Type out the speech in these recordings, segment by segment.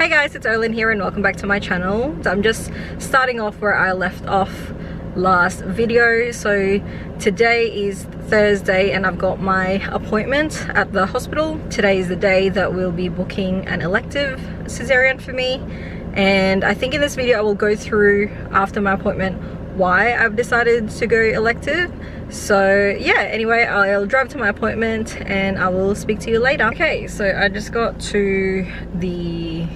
Hey guys, it's Erlyn here and welcome back to my channel. So I'm just starting off where I left off last video. So today is Thursday and I've got my appointment at the hospital. Today is the day that we'll be booking an elective cesarean for me, and I think in this video I will go through after my appointment why I've decided to go elective. So yeah, anyway, I'll drive to my appointment and I will speak to you later. Okay, so I just got to the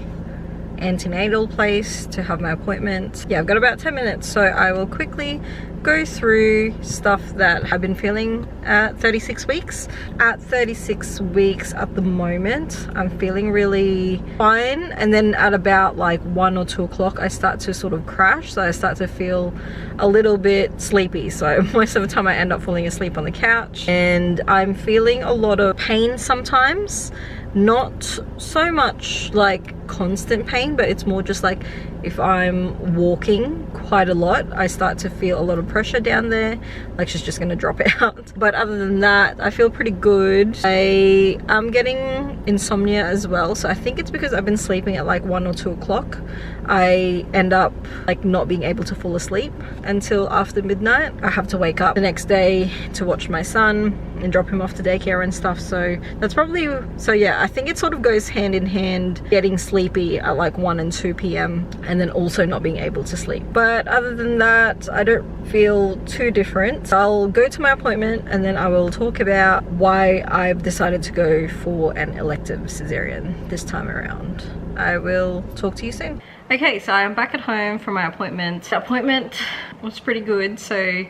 antenatal place to have my appointment. Yeah, I've got about 10 minutes, so I will quickly go through stuff that I've been feeling at 36 weeks. At 36 weeks at the moment, I'm feeling really fine, and then at about like 1 or 2 o'clock I start to sort of crash, so I start to feel a little bit sleepy. So most of the time I end up falling asleep on the couch, and I'm feeling a lot of pain sometimes. Not so much like constant pain, but it's more just like if I'm walking quite a lot, I start to feel a lot of pressure down there, like she's just gonna drop out. But other than that, I feel pretty good. I am getting insomnia as well, so I think it's because I've been sleeping at like 1 or 2 o'clock. I end up like not being able to fall asleep until after midnight. I have to wake up the next day to watch my son and drop him off to daycare and stuff, so that's probably, so yeah, I think it sort of goes hand in hand, getting sleepy at like 1 and 2 p.m. and then also not being able to sleep. But other than that, I don't feel too different. I'll go to my appointment and then I will talk about why I've decided to go for an elective cesarean this time around. I will talk to you soon. Okay, so I'm back at home from my appointment. The appointment was pretty good. So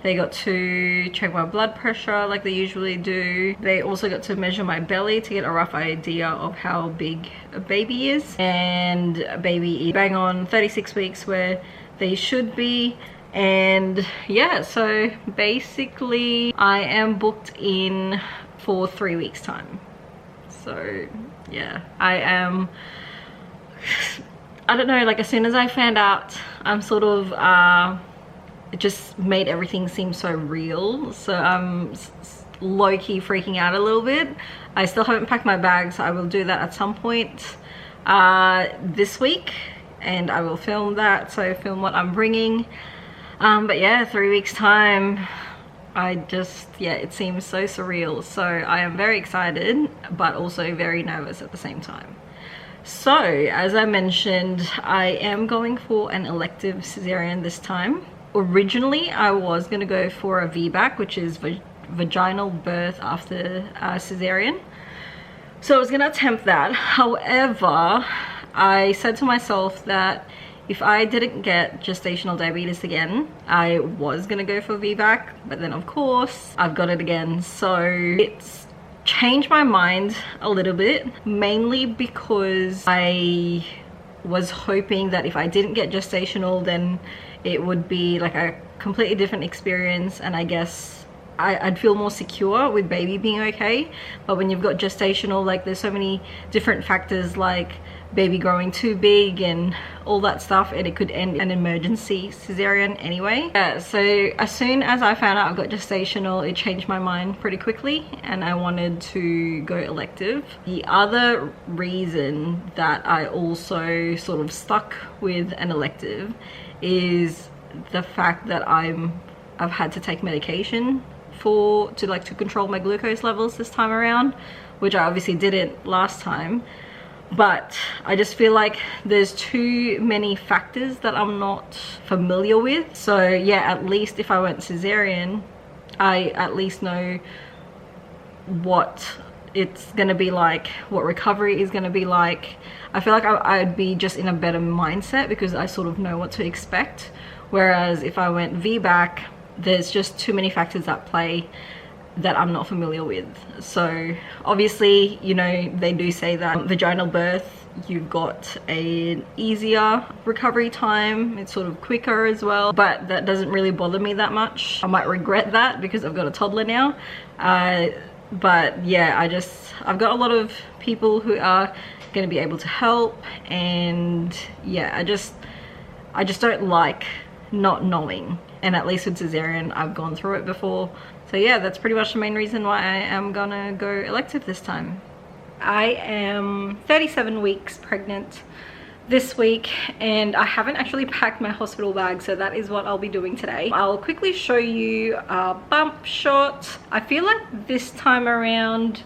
they got to check my blood pressure like they usually do. They also got to measure my belly to get a rough idea of how big a baby is. And a baby is bang on 36 weeks where they should be. And yeah, so basically I am booked in for 3 weeks time. So yeah, I don't know, like as soon as I found out, I'm sort of it just made everything seem so real, so I'm low-key freaking out a little bit. I still haven't packed my bag, so I will do that at some point this week, and I will film that, so film what I'm bringing. But yeah, 3 weeks time, yeah, it seems so surreal. So I am very excited but also very nervous at the same time. So as I mentioned, I am going for an elective cesarean this time. Originally I was going to go for a VBAC, which is vaginal birth after cesarean, so I was going to attempt that. However, I said to myself that if I didn't get gestational diabetes again, I was going to go for VBAC, but then of course I've got it again. So it's changed my mind a little bit, mainly because I was hoping that if I didn't get gestational, then it would be like a completely different experience, and I guess I'd feel more secure with baby being okay. But when you've got gestational, like there's so many different factors, like baby growing too big and all that stuff, and it could end in an emergency cesarean anyway. Yeah, so as soon as I found out I got gestational, it changed my mind pretty quickly and I wanted to go elective. The other reason that I also sort of stuck with an elective is the fact that I've had to take medication to control my glucose levels this time around, which I obviously didn't last time. But I just feel like there's too many factors that I'm not familiar with. So yeah, at least if I went cesarean, I at least know what it's gonna be like, what recovery is gonna be like. I feel like I'd be just in a better mindset because I sort of know what to expect. Whereas if I went VBAC, there's just too many factors at play that I'm not familiar with. So obviously, you know, they do say that vaginal birth, you've got an easier recovery time, it's sort of quicker as well, but that doesn't really bother me that much. I might regret that because I've got a toddler now. But yeah, I've got a lot of people who are going to be able to help, and yeah, I just don't like not knowing. And at least with cesarean, I've gone through it before. So yeah, that's pretty much the main reason why I am gonna go elective this time. I am 37 weeks pregnant this week, and I haven't actually packed my hospital bag, so that is what I'll be doing today. I'll quickly show you a bump shot. I feel like this time around,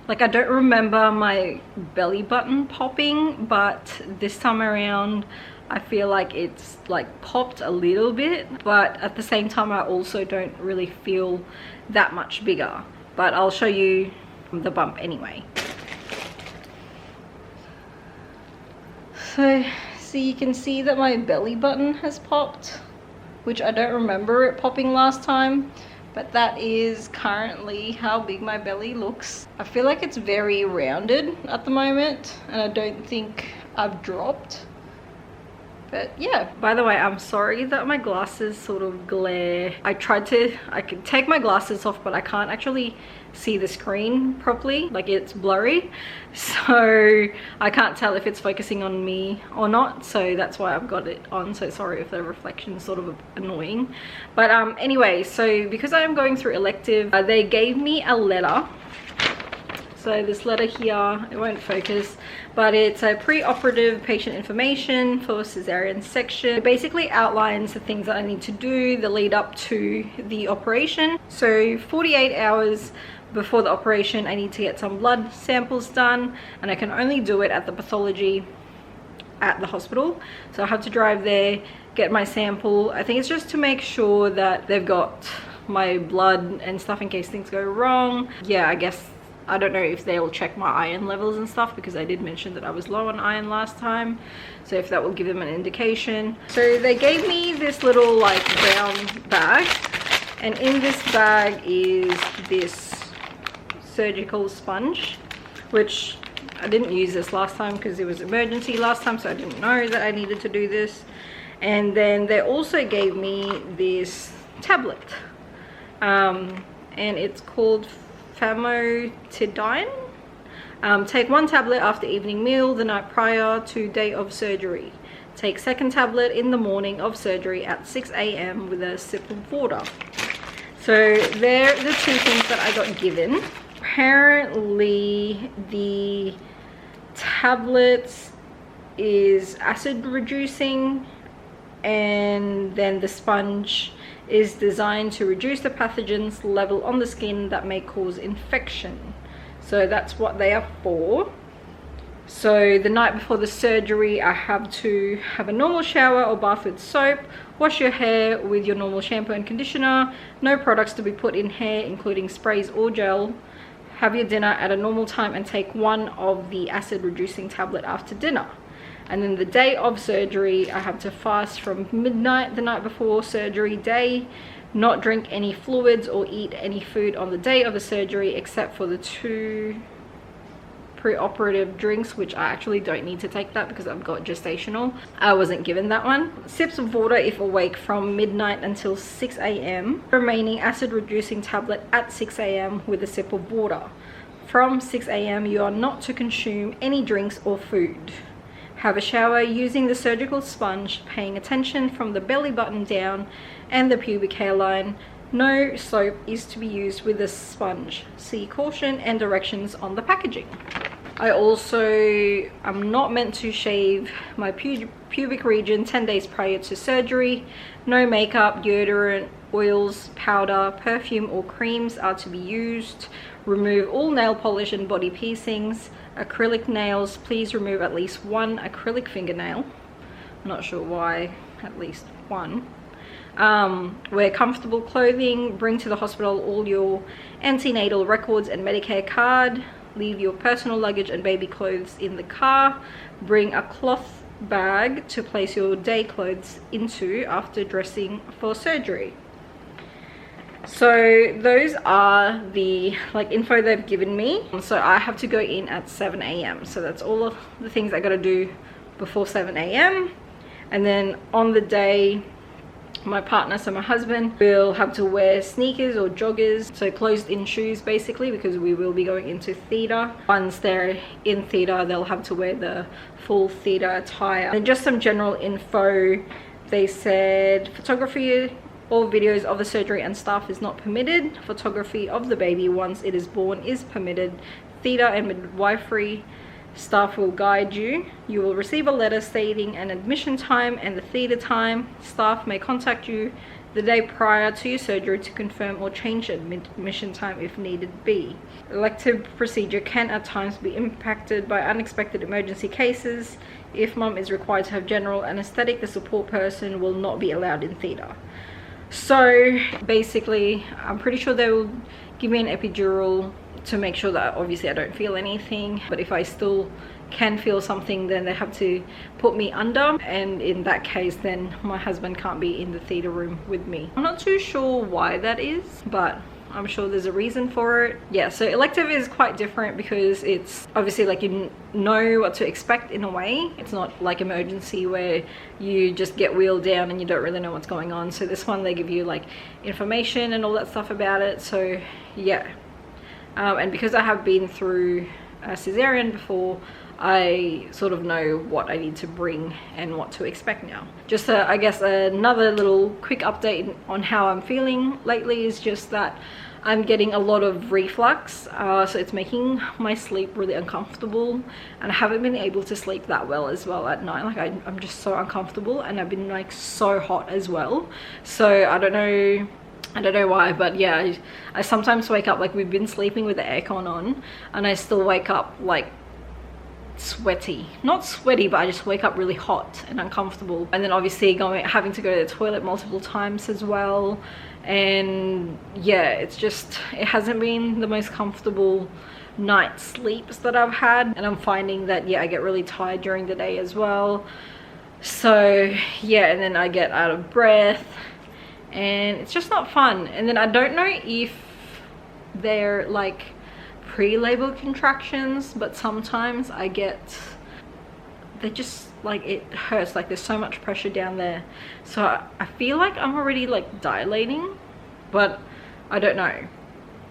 like, I don't remember my belly button popping, but this time around I feel like it's like popped a little bit, but at the same time I also don't really feel that much bigger. But I'll show you the bump anyway. So you can see that my belly button has popped, which I don't remember it popping last time, but that is currently how big my belly looks. I feel like it's very rounded at the moment, and I don't think I've dropped. But yeah, by the way, I'm sorry that my glasses sort of glare. I could take my glasses off, but I can't actually see the screen properly. Like, it's blurry, so I can't tell if it's focusing on me or not, so that's why I've got it on. So sorry if the reflection is sort of annoying. But anyway, so because I am going through elective, they gave me a letter. So this letter here, it won't focus, but it's a pre-operative patient information for cesarean section. It basically outlines the things that I need to do, the lead up to the operation. So 48 hours before the operation, I need to get some blood samples done, and I can only do it at the pathology at the hospital. So I have to drive there, get my sample. I think it's just to make sure that they've got my blood and stuff in case things go wrong. Yeah, I guess, I don't know if they'll check my iron levels and stuff, because I did mention that I was low on iron last time, so if that will give them an indication. So they gave me this little like brown bag, and in this bag is this surgical sponge, which I didn't use this last time because it was emergency last time, so I didn't know that I needed to do this. And then they also gave me this tablet, and it's called famotidine. Take 1 tablet after evening meal the night prior to day of surgery. Take 2nd tablet in the morning of surgery at 6 AM with a sip of water. So they're the 2 things that I got given. Apparently the tablets is acid reducing, and then the sponge is designed to reduce the pathogens level on the skin that may cause infection. So that's what they are for. So the night before the surgery, I have to have a normal shower or bath with soap, wash your hair with your normal shampoo and conditioner, no products to be put in hair including sprays or gel, have your dinner at a normal time, and take 1 of the acid reducing tablet after dinner. And then the day of surgery, I have to fast from midnight the night before surgery day, not drink any fluids or eat any food on the day of the surgery except for the 2 pre-operative drinks, which I actually don't need to take that because I've got gestational. I wasn't given that one. Sips of water if awake from midnight until 6 AM. Remaining acid reducing tablet at 6 AM with a sip of water. From 6 AM, you are not to consume any drinks or food. Have a shower using the surgical sponge, paying attention from the belly button down and the pubic hairline. No soap is to be used with the sponge. See caution and directions on the packaging. I also am not meant to shave my pubic region 10 days prior to surgery. No makeup, deodorant, oils, powder, perfume or creams are to be used. Remove all nail polish and body piercings. Acrylic nails, please remove at least 1 acrylic fingernail. I'm not sure why at least 1. Wear comfortable clothing. Bring to the hospital all your antenatal records and Medicare card. Leave your personal luggage and baby clothes in the car. Bring a cloth bag to place your day clothes into after dressing for surgery. So those are the info they've given me. So I have to go in at 7 AM. So that's all of the things I gotta do before 7 AM. And then on the day, my partner, so my husband, will have to wear sneakers or joggers, so closed-in shoes basically, because we will be going into theatre. Once they're in theatre, they'll have to wear the full theatre attire. And just some general info. They said photography or videos of the surgery and staff is not permitted. Photography of the baby once it is born is permitted. theatre and midwifery staff will guide you. You will receive a letter stating an admission time and the theatre time. Staff may contact you the day prior to your surgery to confirm or change admission time if needed be. Elective procedure can at times be impacted by unexpected emergency cases. If mum is required to have general anesthetic, the support person will not be allowed in theatre. So basically, I'm pretty sure they will give me an epidural to make sure that obviously I don't feel anything, but if I still can feel something, then they have to put me under, and in that case then my husband can't be in the theatre room with me. I'm not too sure why that is, but I'm sure there's a reason for it. Yeah, so elective is quite different because it's obviously like you know what to expect in a way. It's not like emergency where you just get wheeled down and you don't really know what's going on. So this one, they give you like information and all that stuff about it. So yeah, and because I have been through a cesarean before, I sort of know what I need to bring and what to expect now. Just I guess another little quick update on how I'm feeling lately is just that I'm getting a lot of reflux, so it's making my sleep really uncomfortable, and I haven't been able to sleep that well as well at night. Like I'm just so uncomfortable, and I've been like so hot as well. So I don't know why, but yeah, I sometimes wake up, like we've been sleeping with the aircon on, and I still wake up like sweaty, not sweaty, but I just wake up really hot and uncomfortable. And then obviously having to go to the toilet multiple times as well. And yeah, it hasn't been the most comfortable night sleeps that I've had, and I'm finding that yeah, I get really tired during the day as well. So yeah, and then I get out of breath and it's just not fun. And then I don't know if they're like pre-labor contractions, but sometimes I get, they just like, it hurts, like there's so much pressure down there. So I feel like I'm already like dilating, but I don't know.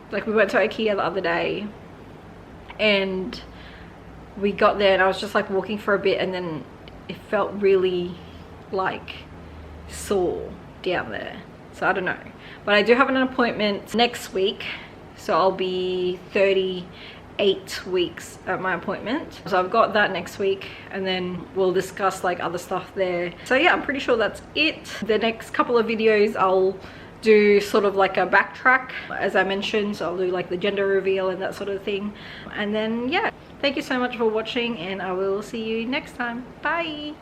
Like we went to IKEA the other day and we got there and I was just like walking for a bit, and then it felt really like sore down there. So I don't know, but I do have an appointment next week. So I'll be 38 weeks at my appointment. So I've got that next week, and then we'll discuss like other stuff there. So yeah, I'm pretty sure that's it. The next couple of videos I'll do sort of like a backtrack, as I mentioned. So I'll do like the gender reveal and that sort of thing. And then yeah, thank you so much for watching, and I will see you next time. Bye.